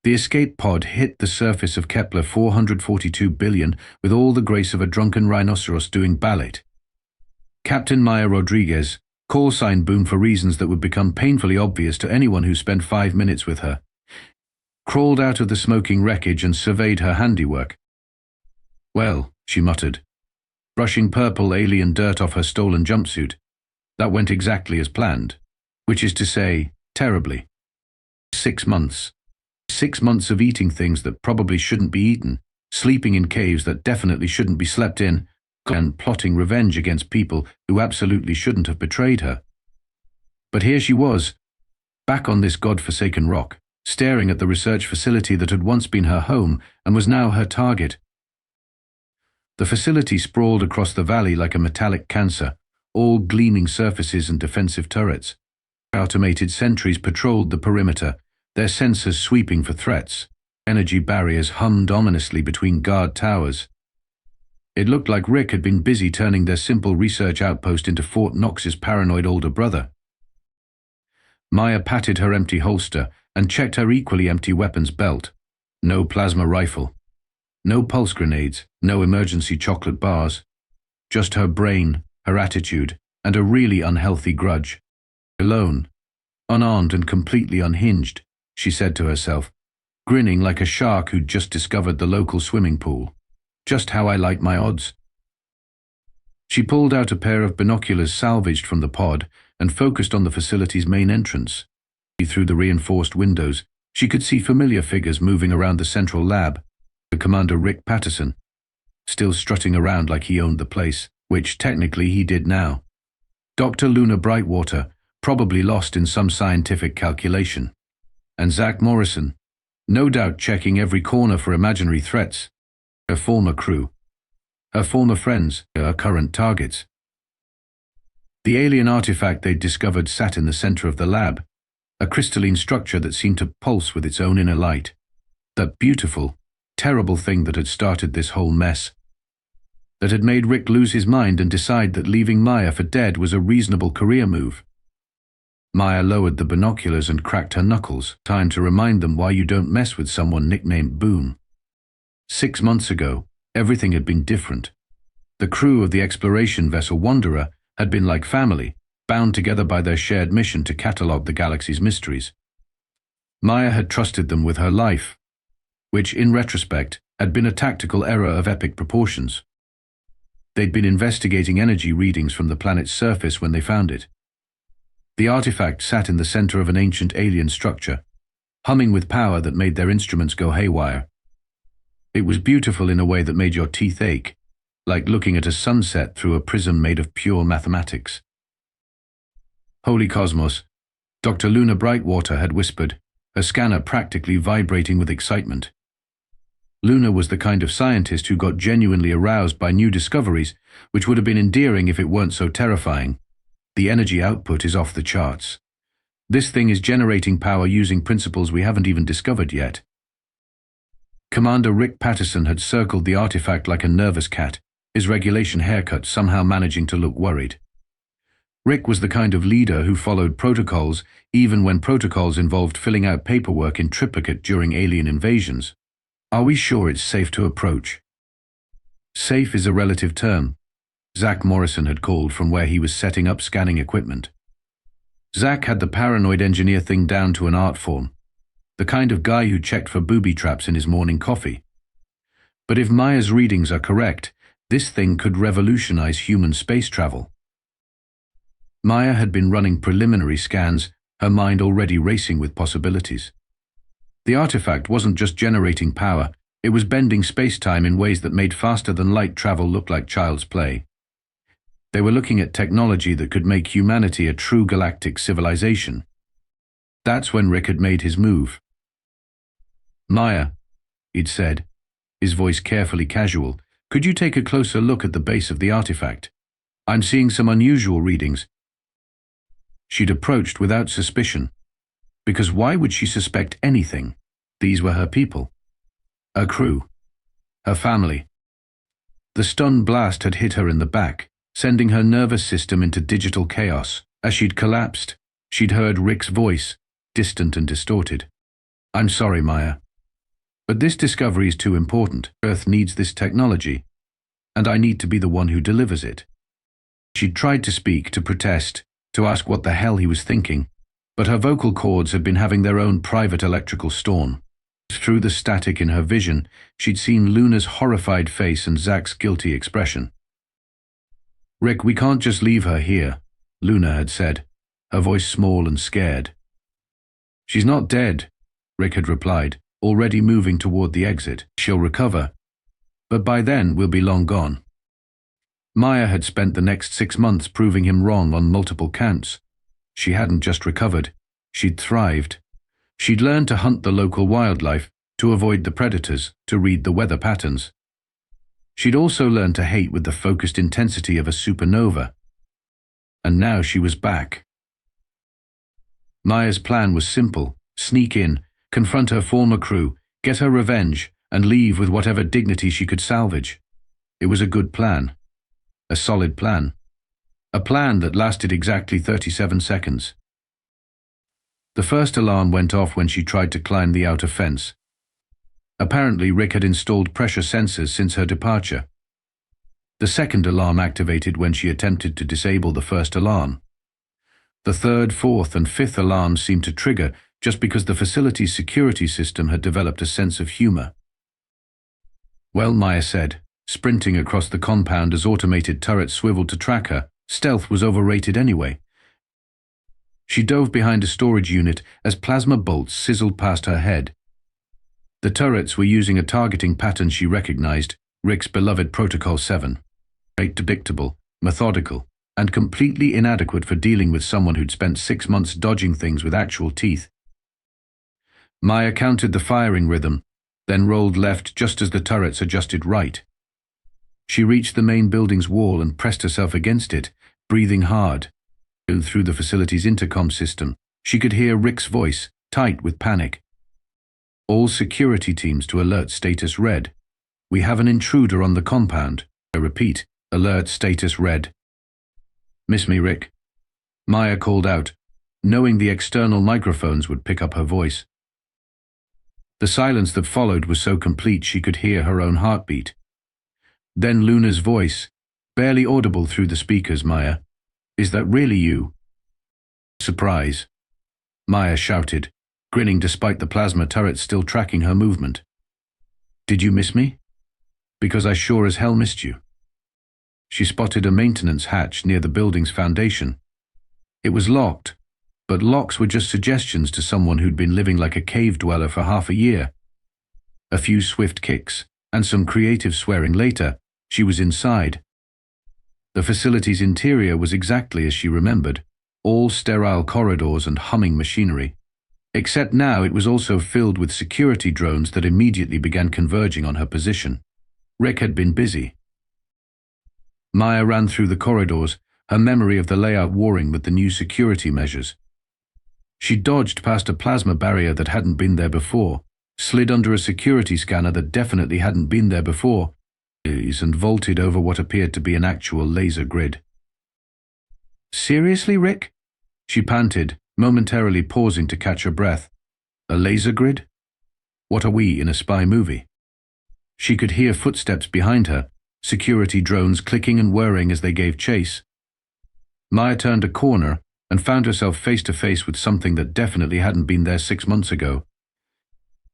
The escape pod hit the surface of Kepler 442 billion with all the grace of a drunken rhinoceros doing ballet. Captain Maya Rodriguez, call sign Boone for reasons that would become painfully obvious to anyone who spent 5 minutes with her, crawled out of the smoking wreckage and surveyed her handiwork. "Well," she muttered, brushing purple alien dirt off her stolen jumpsuit, "that went exactly as planned. Which is to say, terribly. 6 months. 6 months of eating things that probably shouldn't be eaten, sleeping in caves that definitely shouldn't be slept in, and plotting revenge against people who absolutely shouldn't have betrayed her. But here she was, back on this god-forsaken rock, staring at the research facility that had once been her home and was now her target. The facility sprawled across the valley like a metallic cancer, all gleaming surfaces and defensive turrets. Automated sentries patrolled the perimeter, their sensors sweeping for threats. Energy barriers hummed ominously between guard towers. It looked like Rick had been busy turning their simple research outpost into Fort Knox's paranoid older brother. Maya patted her empty holster and checked her equally empty weapons belt. No plasma rifle. No pulse grenades, no emergency chocolate bars. Just her brain, her attitude, and a really unhealthy grudge. Alone, unarmed and completely unhinged, she said to herself, grinning like a shark who'd just discovered the local swimming pool. Just how I like my odds. She pulled out a pair of binoculars salvaged from the pod and focused on the facility's main entrance. Through the reinforced windows, she could see familiar figures moving around the central lab. Commander Rick Patterson, still strutting around like he owned the place, which technically he did now. Dr. Luna Brightwater, probably lost in some scientific calculation. And Zach Morrison, no doubt checking every corner for imaginary threats. Her former crew, her former friends, her current targets. The alien artifact they'd discovered sat in the center of the lab, a crystalline structure that seemed to pulse with its own inner light. That beautiful, terrible thing that had started this whole mess. That had made Rick lose his mind and decide that leaving Maya for dead was a reasonable career move. Maya lowered the binoculars and cracked her knuckles, time to remind them why you don't mess with someone nicknamed Boone. 6 months ago, everything had been different. The crew of the exploration vessel Wanderer had been like family, bound together by their shared mission to catalog the galaxy's mysteries. Maya had trusted them with her life, which, in retrospect, had been a tactical error of epic proportions. They'd been investigating energy readings from the planet's surface when they found it. The artifact sat in the center of an ancient alien structure, humming with power that made their instruments go haywire. It was beautiful in a way that made your teeth ache, like looking at a sunset through a prism made of pure mathematics. Holy cosmos, Dr. Luna Brightwater had whispered, her scanner practically vibrating with excitement. Luna was the kind of scientist who got genuinely aroused by new discoveries, which would have been endearing if it weren't so terrifying. The energy output is off the charts. This thing is generating power using principles we haven't even discovered yet. Commander Rick Patterson had circled the artifact like a nervous cat, his regulation haircut somehow managing to look worried. Rick was the kind of leader who followed protocols even when protocols involved filling out paperwork in triplicate during alien invasions. Are we sure it's safe to approach? Safe is a relative term, Zach Morrison had called from where he was setting up scanning equipment. Zach had the paranoid engineer thing down to an art form, the kind of guy who checked for booby traps in his morning coffee. But if Maya's readings are correct, this thing could revolutionize human space travel. Maya had been running preliminary scans, her mind already racing with possibilities. The artifact wasn't just generating power, it was bending space-time in ways that made faster-than-light travel look like child's play. They were looking at technology that could make humanity a true galactic civilization. That's when Rick had made his move. "Maya," he'd said, his voice carefully casual, "could you take a closer look at the base of the artifact? I'm seeing some unusual readings." She'd approached without suspicion, because why would she suspect anything? These were her people, her crew, her family. The stun blast had hit her in the back, sending her nervous system into digital chaos. As she'd collapsed, she'd heard Rick's voice, distant and distorted. "I'm sorry, Maya. But this discovery is too important. Earth needs this technology, and I need to be the one who delivers it. She'd tried to speak, to protest, to ask what the hell he was thinking, but her vocal cords had been having their own private electrical storm. Through the static in her vision, she'd seen Luna's horrified face and Zach's guilty expression. "Rick, we can't just leave her here," Luna had said, her voice small and scared. "She's not dead," Rick had replied, already moving toward the exit. "She'll recover, but by then we'll be long gone." Maya had spent the next 6 months proving him wrong on multiple counts. She hadn't just recovered, she'd thrived. She'd learned to hunt the local wildlife, to avoid the predators, to read the weather patterns. She'd also learned to hate with the focused intensity of a supernova. And now she was back. Maya's plan was simple: sneak in, confront her former crew, get her revenge, and leave with whatever dignity she could salvage. It was a good plan. A solid plan. A plan that lasted exactly 37 seconds. The first alarm went off when she tried to climb the outer fence. Apparently, Rick had installed pressure sensors since her departure. The second alarm activated when she attempted to disable the first alarm. The third, fourth, and fifth alarms seemed to trigger just because the facility's security system had developed a sense of humor. "Well," Maya said, sprinting across the compound as automated turrets swiveled to track her, stealth was overrated anyway. She dove behind a storage unit as plasma bolts sizzled past her head. The turrets were using a targeting pattern she recognized, Rick's beloved Protocol 7. Predictable, methodical, and completely inadequate for dealing with someone who'd spent 6 months dodging things with actual teeth. Maya counted the firing rhythm, then rolled left just as the turrets adjusted right. She reached the main building's wall and pressed herself against it, breathing hard. Through the facility's intercom system, she could hear Rick's voice, tight with panic. "All security teams to alert status red. We have an intruder on the compound." I repeat, alert status red. "Miss me, Rick?" Maya called out, knowing the external microphones would pick up her voice. The silence that followed was so complete she could hear her own heartbeat. Then Luna's voice, barely audible through the speakers. "Maya, is that really you?" "Surprise," Maya shouted, grinning despite the plasma turrets still tracking her movement. "Did you miss me? Because I sure as hell missed you." She spotted a maintenance hatch near the building's foundation. It was locked, but locks were just suggestions to someone who'd been living like a cave dweller for half a year. A few swift kicks, and some creative swearing later, she was inside. The facility's interior was exactly as she remembered, all sterile corridors and humming machinery. Except now it was also filled with security drones that immediately began converging on her position. Rick had been busy. Maya ran through the corridors, her memory of the layout warring with the new security measures. She dodged past a plasma barrier that hadn't been there before, slid under a security scanner that definitely hadn't been there before, and vaulted over what appeared to be an actual laser grid. "Seriously, Rick?" she panted, momentarily pausing to catch her breath. "A laser grid? What are we, in a spy movie?" She could hear footsteps behind her, security drones clicking and whirring as they gave chase. Maya turned a corner and found herself face to face with something that definitely hadn't been there 6 months ago.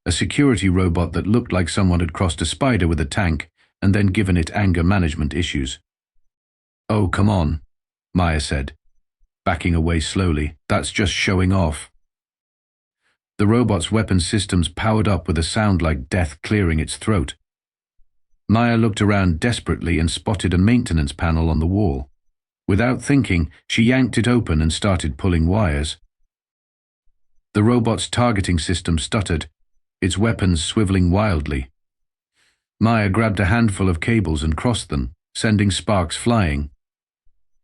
A security robot that looked like someone had crossed a spider with a tank and then given it anger management issues. "Oh, come on," Maya said, backing away slowly. "That's just showing off." The robot's weapon systems powered up with a sound like death clearing its throat. Maya looked around desperately and spotted a maintenance panel on the wall. Without thinking, she yanked it open and started pulling wires. The robot's targeting system stuttered, its weapons swiveling wildly. Maya grabbed a handful of cables and crossed them, sending sparks flying.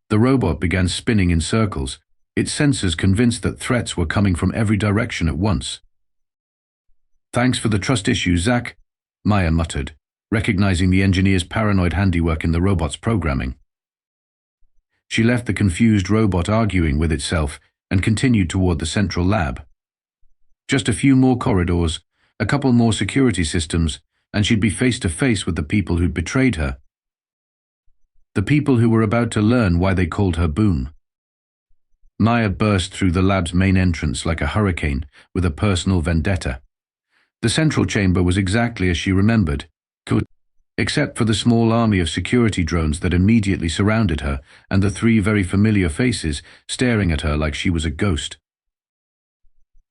The robot began spinning in circles, its sensors convinced that threats were coming from every direction at once. "Thanks for the trust issue, Zach," Maya muttered, recognizing the engineer's paranoid handiwork in the robot's programming. She left the confused robot arguing with itself and continued toward the central lab. Just a few more corridors, A couple more security systems, and she'd be face to face with the people who'd betrayed her. The people who were about to learn why they called her Boone. Maya burst through the lab's main entrance like a hurricane with a personal vendetta. The central chamber was exactly as she remembered, except for the small army of security drones that immediately surrounded her and the three very familiar faces staring at her like she was a ghost.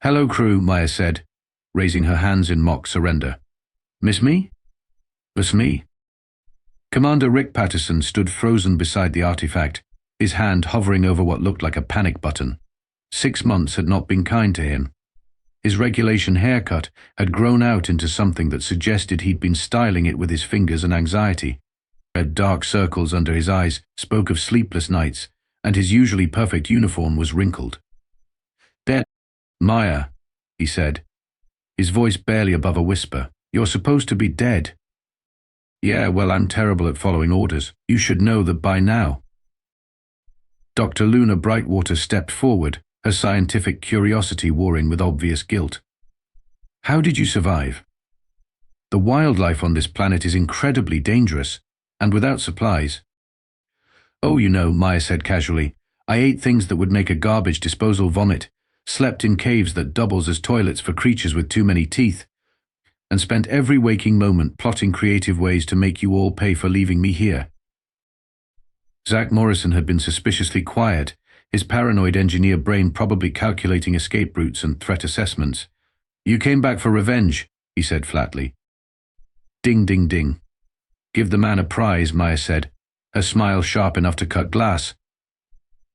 "Hello, crew," Maya said, raising her hands in mock surrender. "Miss me?" "Miss me." Commander Rick Patterson stood frozen beside the artifact, his hand hovering over what looked like a panic button. 6 months had not been kind to him. His regulation haircut had grown out into something that suggested he'd been styling it with his fingers and anxiety. Red dark circles under his eyes spoke of sleepless nights, and his usually perfect uniform was wrinkled. "Dead, Maya," he said, his voice barely above a whisper. "You're supposed to be dead." "Yeah, well, I'm terrible at following orders. You should know that by now." Dr. Luna Brightwater stepped forward, her scientific curiosity warring with obvious guilt. "How did you survive? The wildlife on this planet is incredibly dangerous, and without supplies." "Oh, you know," Maya said casually, "I ate things that would make a garbage disposal vomit, slept in caves that doubles as toilets for creatures with too many teeth, and spent every waking moment plotting creative ways to make you all pay for leaving me here." Zach Morrison had been suspiciously quiet, his paranoid engineer brain probably calculating escape routes and threat assessments. "You came back for revenge," he said flatly. "Ding, ding, ding. Give the man a prize," Maya said, her smile sharp enough to cut glass.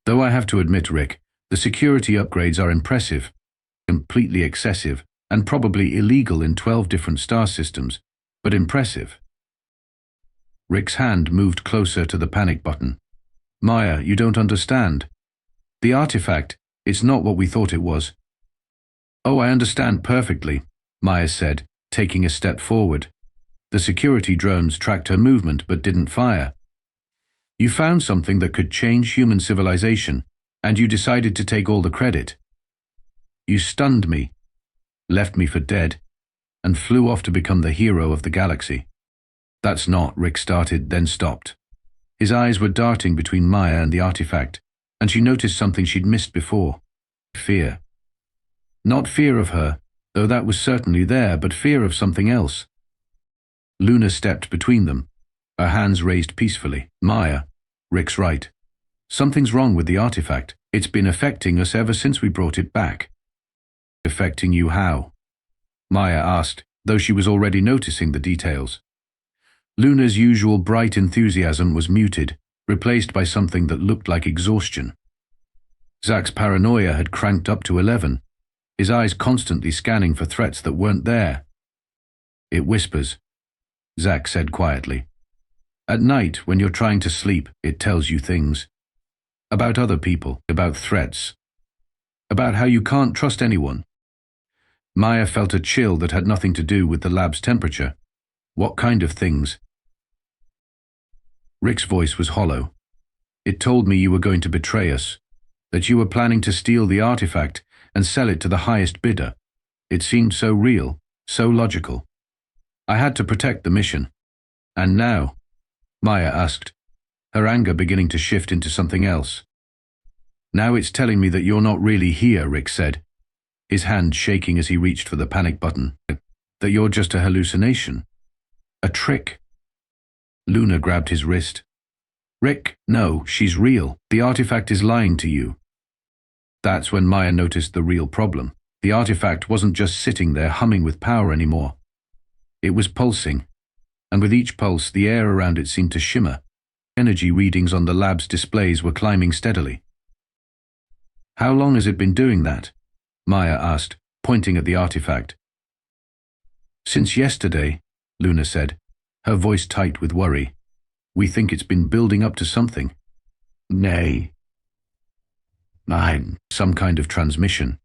"Though I have to admit, Rick, the security upgrades are impressive, completely excessive, and probably illegal in 12 different star systems, but impressive." Rick's hand moved closer to the panic button. "Maya, you don't understand. The artifact, it's not what we thought it was." "Oh, I understand perfectly," Maya said, taking a step forward. "The security drones tracked her movement but didn't fire. You found something that could change human civilization, and you decided to take all the credit. You stunned me, left me for dead, and flew off to become the hero of the galaxy." "That's not," Rick started, then stopped. His eyes were darting between Maya and the artifact, and she noticed something she'd missed before. Fear. Not fear of her, though that was certainly there, but fear of something else. Luna stepped between them, her hands raised peacefully. "Maya, Rick's right. Something's wrong with the artifact. It's been affecting us ever since we brought it back." "Affecting you how?" Maya asked, though she was already noticing the details. Luna's usual bright enthusiasm was muted, replaced by something that looked like exhaustion. Zach's paranoia had cranked up to 11, his eyes constantly scanning for threats that weren't there. "It whispers," Zach said quietly. "At night, when you're trying to sleep, it tells you things. About other people, about threats, about how you can't trust anyone." Maya felt a chill that had nothing to do with the lab's temperature. "What kind of things?" Rick's voice was hollow. "It told me you were going to betray us, that you were planning to steal the artifact and sell it to the highest bidder. It seemed so real, so logical. I had to protect the mission. And now?" Maya asked, her anger beginning to shift into something else. "Now it's telling me that you're not really here," Rick said, his hand shaking as he reached for the panic button. "That you're just a hallucination. A trick." Luna grabbed his wrist. "Rick, no, she's real. The artifact is lying to you." That's when Maya noticed the real problem. The artifact wasn't just sitting there humming with power anymore. It was pulsing, and with each pulse the air around it seemed to shimmer. Energy readings on the lab's displays were climbing steadily. "How long has it been doing that?" Maya asked, pointing at the artifact. "Since yesterday," Luna said, her voice tight with worry. "We think it's been building up to something." "Nay. Mine. Some kind of transmission."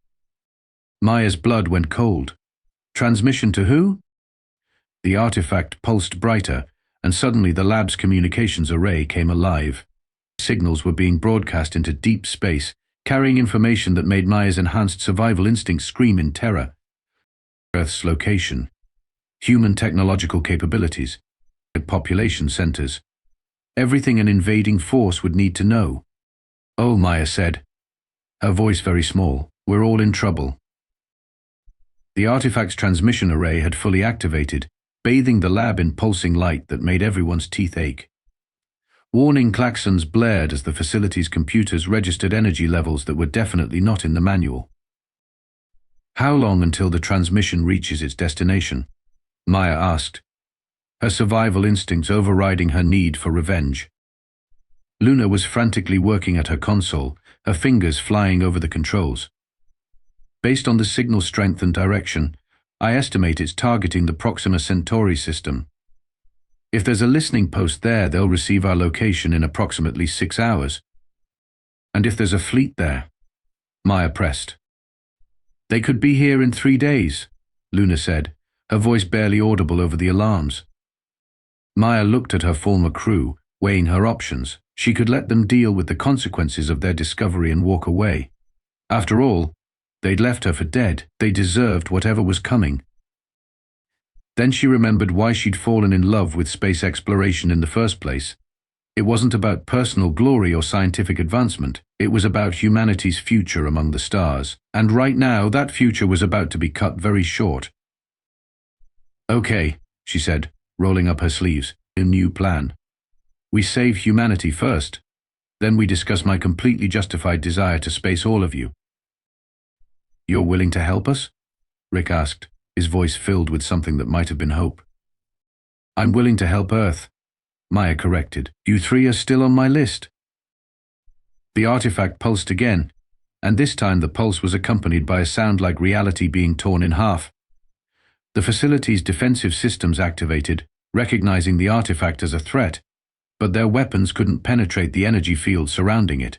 Maya's blood went cold. "Transmission to who?" The artifact pulsed brighter, and suddenly the lab's communications array came alive. Signals were being broadcast into deep space, carrying information that made Maya's enhanced survival instinct scream in terror. Earth's location, human technological capabilities, population centers, everything an invading force would need to know. Oh, Maya said, her voice very small, we're all in trouble. The artifact's transmission array had fully activated, bathing the lab in pulsing light that made everyone's teeth ache. Warning klaxons blared as the facility's computers registered energy levels that were definitely not in the manual. How long until the transmission reaches its destination? Maya asked, her survival instincts overriding her need for revenge. Luna was frantically working at her console, her fingers flying over the controls. Based on the signal strength and direction, I estimate it's targeting the Proxima Centauri system. If there's a listening post there, they'll receive our location in approximately 6 hours. And if there's a fleet there? Maya pressed. They could be here in 3 days, Luna said, her voice barely audible over the alarms. Maya looked at her former crew, weighing her options. She could let them deal with the consequences of their discovery and walk away. After all, they'd left her for dead. They deserved whatever was coming. Then she remembered why she'd fallen in love with space exploration in the first place. It wasn't about personal glory or scientific advancement. It was about humanity's future among the stars. And right now, that future was about to be cut very short. Okay, she said, rolling up her sleeves. A new plan. We save humanity first. Then we discuss my completely justified desire to space all of you. You're willing to help us? Rick asked, his voice filled with something that might have been hope. I'm willing to help Earth, Maya corrected. You 3 are still on my list. The artifact pulsed again, and this time the pulse was accompanied by a sound like reality being torn in half. The facility's defensive systems activated, recognizing the artifact as a threat, but their weapons couldn't penetrate the energy field surrounding it.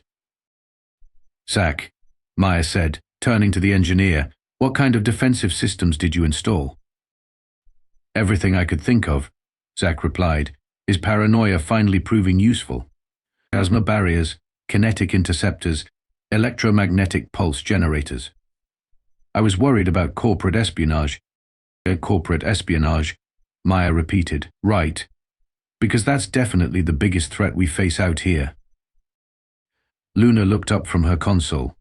Zach, Maya said, turning to the engineer, what kind of defensive systems did you install? Everything I could think of, Zach replied, his paranoia finally proving useful. Plasma barriers, kinetic interceptors, electromagnetic pulse generators. I was worried about corporate espionage. Corporate espionage, Maya repeated. Right. Because that's definitely the biggest threat we face out here. Luna looked up from her console.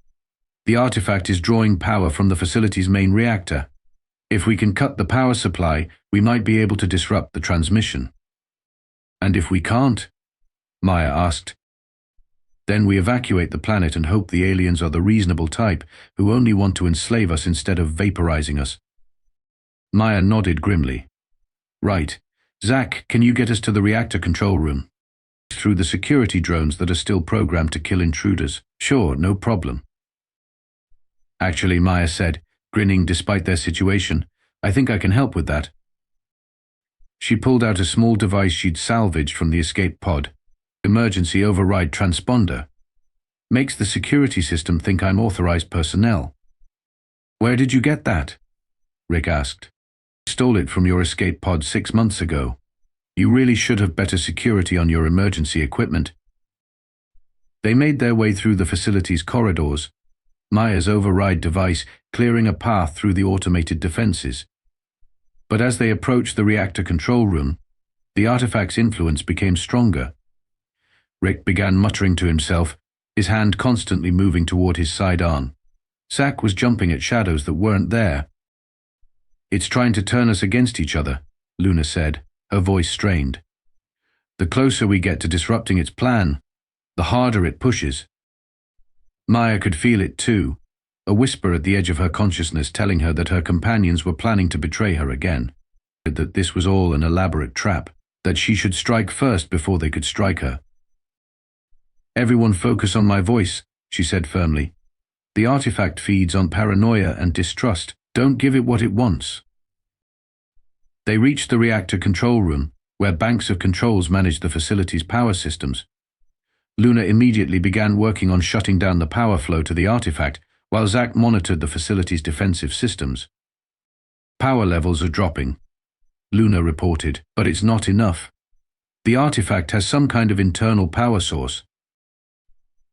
The artifact is drawing power from the facility's main reactor. If we can cut the power supply, we might be able to disrupt the transmission. And if we can't? Maya asked. Then we evacuate the planet and hope the aliens are the reasonable type who only want to enslave us instead of vaporizing us. Maya nodded grimly. Right. Zach, can you get us to the reactor control room? Through the security drones that are still programmed to kill intruders. Sure, no problem. Actually, Maya said, grinning despite their situation, I think I can help with that. She pulled out a small device she'd salvaged from the escape pod. Emergency override transponder. Makes the security system think I'm authorized personnel. Where did you get that? Rick asked. Stole it from your escape pod 6 months ago. You really should have better security on your emergency equipment. They made their way through the facility's corridors, Maya's override device clearing a path through the automated defenses. But as they approached the reactor control room, the artifact's influence became stronger. Rick began muttering to himself, his hand constantly moving toward his sidearm. Zach was jumping at shadows that weren't there. It's trying to turn us against each other, Luna said, her voice strained. The closer we get to disrupting its plan, the harder it pushes. Maya could feel it too, a whisper at the edge of her consciousness telling her that her companions were planning to betray her again, that this was all an elaborate trap, that she should strike first before they could strike her. Everyone focus on my voice, she said firmly. The artifact feeds on paranoia and distrust. Don't give it what it wants. They reached the reactor control room, where banks of controls managed the facility's power systems. Luna immediately began working on shutting down the power flow to the artifact, while Zach monitored the facility's defensive systems. Power levels are dropping, Luna reported, but it's not enough. The artifact has some kind of internal power source.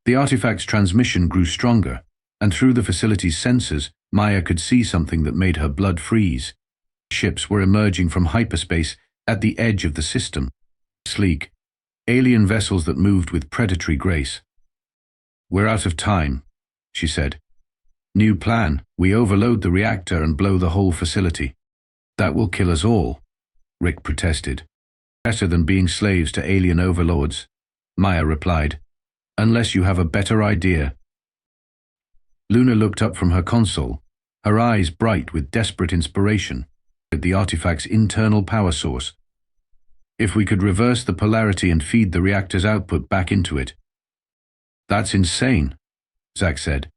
The artifact's transmission grew stronger, and through the facility's sensors, Maya could see something that made her blood freeze. Ships were emerging from hyperspace at the edge of the system. Sleek, alien vessels that moved with predatory grace. "We're out of time," she said. "New plan. We overload the reactor and blow the whole facility." "That will kill us all," Rick protested. "Better than being slaves to alien overlords," Maya replied. "Unless you have a better idea." Luna looked up from her console, her eyes bright with desperate inspiration, at the artifact's internal power source. "If we could reverse the polarity and feed the reactor's output back into it." "That's insane," Zack said.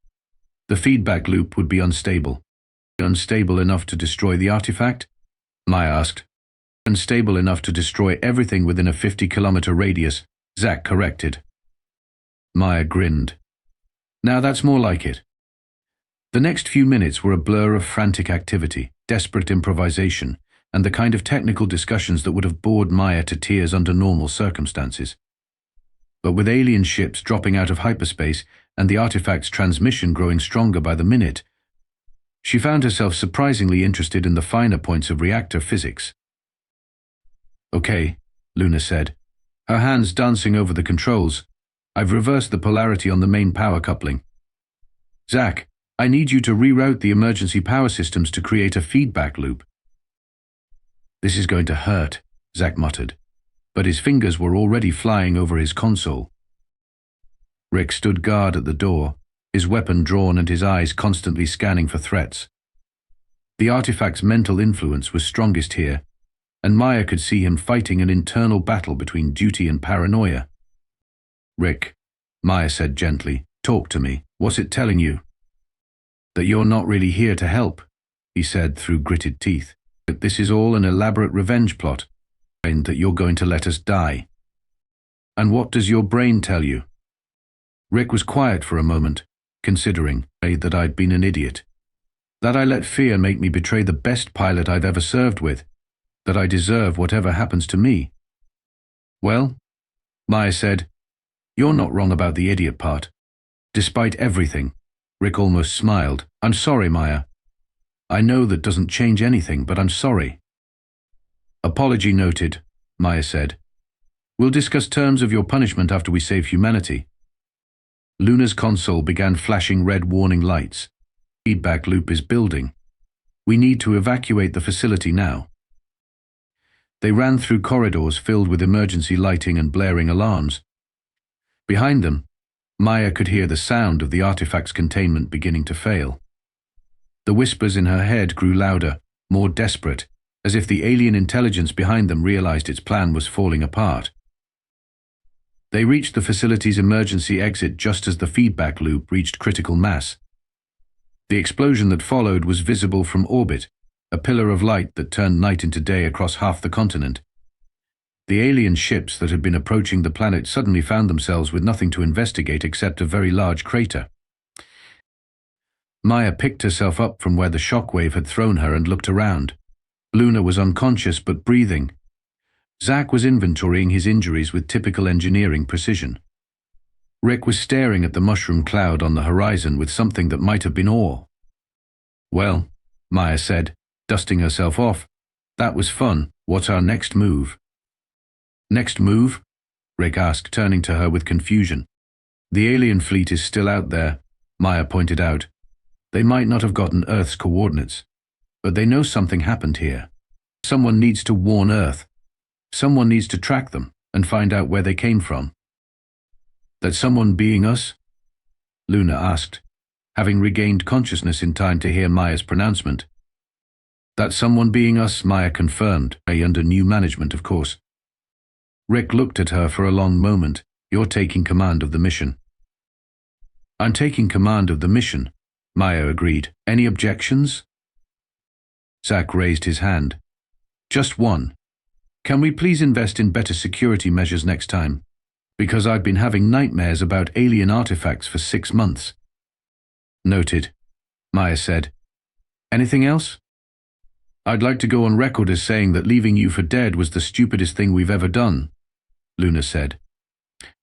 "The feedback loop would be unstable." "Unstable enough to destroy the artifact?" Maya asked. "Unstable enough to destroy everything within a 50-kilometer radius," Zack corrected. Maya grinned. "Now that's more like it." The next few minutes were a blur of frantic activity, desperate improvisation, and the kind of technical discussions that would have bored Maya to tears under normal circumstances. But with alien ships dropping out of hyperspace and the artifact's transmission growing stronger by the minute, she found herself surprisingly interested in the finer points of reactor physics. "Okay," Luna said, her hands dancing over the controls. "I've reversed the polarity on the main power coupling. Zack, I need you to reroute the emergency power systems to create a feedback loop." "This is going to hurt," Zack muttered, but his fingers were already flying over his console. Rick stood guard at the door, his weapon drawn and his eyes constantly scanning for threats. The artifact's mental influence was strongest here, and Maya could see him fighting an internal battle between duty and paranoia. "Rick," Maya said gently, "talk to me. What's it telling you?" "That you're not really here to help," he said through gritted teeth. "That this is all an elaborate revenge plot, and that you're going to let us die." "And what does your brain tell you?" Rick was quiet for a moment, considering that I'd been an idiot. That I let fear make me betray the best pilot I'd ever served with. That I deserve whatever happens to me. "Well," Maya said, "you're not wrong about the idiot part. Despite everything," Rick almost smiled. "I'm sorry, Maya. I know that doesn't change anything, but I'm sorry." "Apology noted," Maya said. "We'll discuss terms of your punishment after we save humanity." Luna's console began flashing red warning lights. "Feedback loop is building. We need to evacuate the facility now." They ran through corridors filled with emergency lighting and blaring alarms. Behind them, Maya could hear the sound of the artifact's containment beginning to fail. The whispers in her head grew louder, more desperate, as if the alien intelligence behind them realized its plan was falling apart. They reached the facility's emergency exit just as the feedback loop reached critical mass. The explosion that followed was visible from orbit, a pillar of light that turned night into day across half the continent. The alien ships that had been approaching the planet suddenly found themselves with nothing to investigate except a very large crater. Maya picked herself up from where the shockwave had thrown her and looked around. Luna was unconscious but breathing. Zack was inventorying his injuries with typical engineering precision. Rick was staring at the mushroom cloud on the horizon with something that might have been awe. "Well," Maya said, dusting herself off, "that was fun. What's our next move?" "Next move?" Rick asked, turning to her with confusion. "The alien fleet is still out there," Maya pointed out. "They might not have gotten Earth's coordinates, but they know something happened here. Someone needs to warn Earth. Someone needs to track them and find out where they came from." "That someone being us?" Luna asked, having regained consciousness in time to hear Maya's pronouncement. "That someone being us," Maya confirmed, under new management, of course. Rick looked at her for a long moment. "You're taking command of the mission." "I'm taking command of the mission," Maya agreed. "Any objections?" Zack raised his hand. "Just one. Can we please invest in better security measures next time? Because I've been having nightmares about alien artifacts for 6 months." "Noted," Maya said. "Anything else?" "I'd like to go on record as saying that leaving you for dead was the stupidest thing we've ever done," Luna said.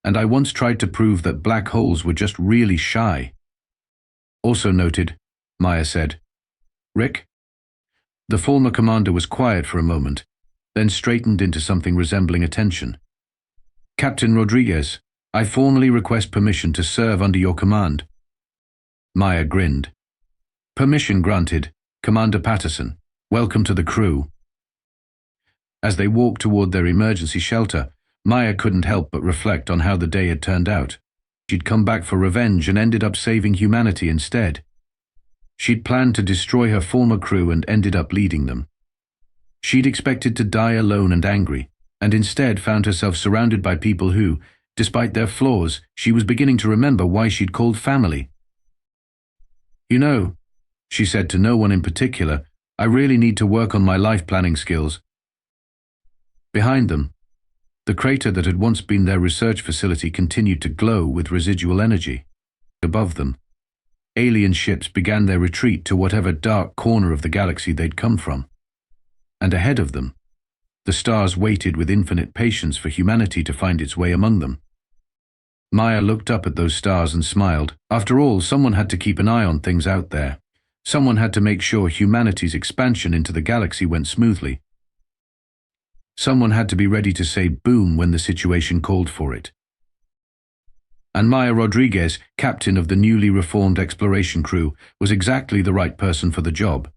"And I once tried to prove that black holes were just really shy." "Also noted," Maya said. Rick? The former commander was quiet for a moment, then straightened into something resembling attention. Captain Rodriguez, I formally request permission to serve under your command. Maya grinned. Permission granted, Commander Patterson. Welcome to the crew. As they walked toward their emergency shelter, Maya couldn't help but reflect on how the day had turned out. She'd come back for revenge and ended up saving humanity instead. She'd planned to destroy her former crew and ended up leading them. She'd expected to die alone and angry, and instead found herself surrounded by people who, despite their flaws, she was beginning to remember why she'd called family. You know, she said to no one in particular, I really need to work on my life planning skills. Behind them, the crater that had once been their research facility continued to glow with residual energy. Above them, alien ships began their retreat to whatever dark corner of the galaxy they'd come from. And ahead of them, the stars waited with infinite patience for humanity to find its way among them. Maya looked up at those stars and smiled. After all, someone had to keep an eye on things out there. Someone had to make sure humanity's expansion into the galaxy went smoothly. Someone had to be ready to say boom when the situation called for it. And Maya Rodriguez, captain of the newly reformed exploration crew, was exactly the right person for the job.